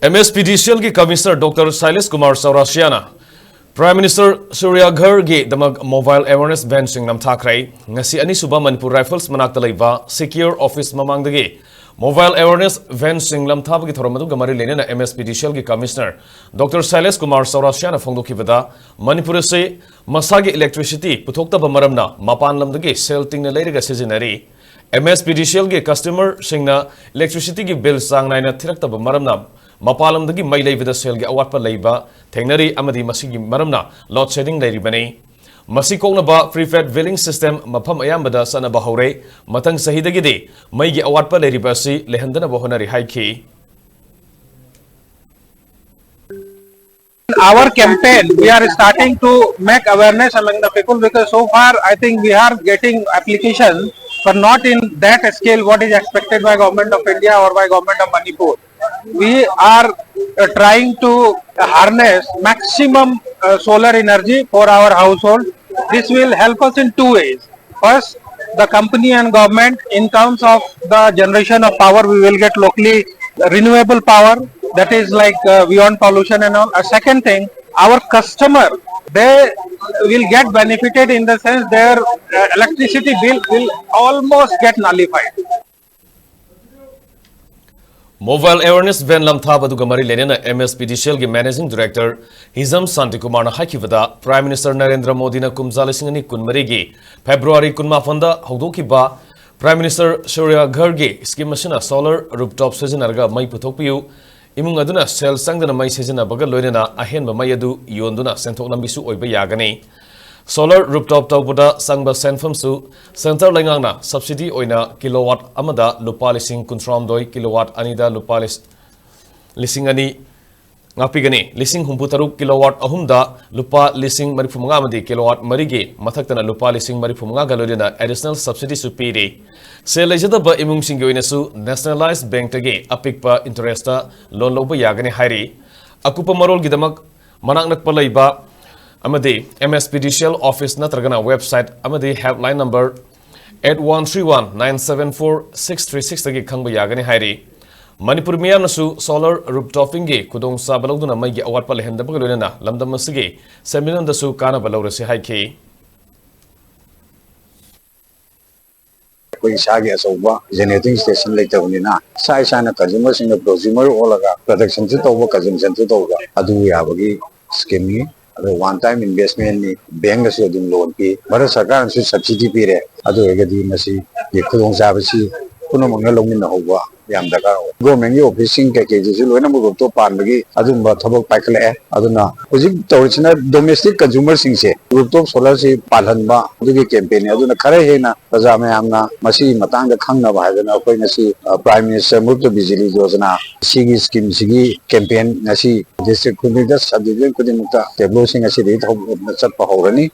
Mspdcl की commissioner doctor Shailesh Kumar सौराशियाना prime minister Surya Ghar की दमक मोबाइल अवेयरनेस बैन सिंग नमथाखरै ngasi ani suba Manipur Rifles manakta leiba secure office mamangdagi mobile awareness van सिंग लमथाबगी थोरमदु गमरी लेनेना Mspdcl की कमिश्नर डॉक्टर शैलेश कुमार सौराशियाना फोंदोखिबदा मणिपुर से मसागी इलेक्ट्रिसिटी पुथोक्तब मरमना मपान लमदगी सेल तिंगना लेरगा सिजिनरी Mspdcl की कस्टमर सिंगना इलेक्ट्रिसिटी की बिल सांग नाइना थिरक्तब मरमना मपालमदगी मई लेबदा सेल की अवाटपा लेबा थेंगनरी अमदी मसीगी मरमना लोड शेडिंग लेरिबनी मसी कोकनबा प्रीपेड बिलिंग सिस्टम मफम अयामबदा सनबा हौरे मतंग सहिदगिदि मई की अवाटपा लेरिबासी लेहंदनबा honorary हाइखी Our campaign, we are starting to make awareness among the people because so far I think we are getting applications but not in that scale what is expected by government of India or by government of Manipur. We are trying to harness maximum solar energy for our household. This will help us in two ways. First, the company and government in terms of the generation of power, we will get locally renewable power that is like beyond pollution and all. A second thing, our customer, they will get benefited in the sense their electricity bill will almost get nullified. Mobile awareness van लमथाबदु गमरी लेनेना Mspdcl की managing director Hijam Shanti Kumar हाइखिबदा prime minister Narendra Modi ने कुमजा लिसिंगनी कुनमरी की फेब्रुआरी कुनमाफंदा हौदोखिबा प्राइम मिनिस्टर सूर्या घर की स्कीम मसिना सोलर रूफटॉप सिजनरगा मई पुथोकपियु इमुंग अदुना सेल संगदना मई सिजनबगा लोइनेना अहेनबा मई अदु योंदुना सेंथोक लंबिसु ओइबा यागनी सोलर रूफटॉप तौबदा संगबा सेंफमसु सेंटर लेंगांगना सब्सिडी ओइना किलोवाट अमदा लुपा लिसिंग कुंथ्रामदोय किलोवाट अनिदा लुपा लिसिंग अनि ngapiगनी लिसिंग हुंपुतरु किलोवाट अहुमदा लुपा लिसिंग मरिफुमंगा अमदी किलोवाट मरिगे मथक्तना लुपा लिसिंग मरिफुमंगा गलोदेना एडिशनल सब्सिडी सुपीरी सेल लेजदब इमुंगसिंग ओइनासु नेशनलाइज्ड बैंक तगे अपिकपा इंटरेस्टा लोन लोबा यागनी हाइरी अकुपा मरोल गिदमक मनाक नकपा लैबा अमदी Mspdcl ऑफिस नत्रगना वेबसाइट अमदी हेल्पलाइन नंबर 8131974636 तगे खंगबा यागनी हाइरी मणिपुर मियामसु सोलर रूफटॉपिंग की खुदोंग साबलौदुना मई की अवाटपा लेहंदबगा लोइना लमदम असगी सेमिनारदसु कानबा लौरसे हाइखी कोई सागे असौबा जेनेरेटिंग स्टेशन लेतबनिना साइ साना कंज्यूमर सिंग प्रोज्यूमर ओलगा प्रोडक्शन से तौबा कंजम्पशन से तौबा अदु याबगी स्कीम नि अदु वन टाइम इन्वेस्टमेंट नि बैंक से अदुम लोन पी भारत सरकार से सब्सिडी पीरे अदु एगदी मसी ये खुदोंग साबसी पुनमंग लौमिन होबा याम दरकार गवर्नमेंट की ऑफिसिंग के लोना मुगतो पानबगी अदुम थबक पाइखले अदुना हुजिक तौरसिना डोमेस्टिक कंज्यूमर सिंग से रूफटॉप सोलर से पालहनबा अदुगी कैंपेन अदुना खरे हेना प्रजा में हमना मसी मतंग खंगनबा हादना कोई नसी प्राइम मिनिस्टर मुक्त बिजली योजना सिगी स्कीम सिगी कैंपेन नसी डिस्ट्रिक्ट खुदिदा सब डिवीजन खुदिमुक्ता टेब्लो सिंग असी दे चटपा हौरनी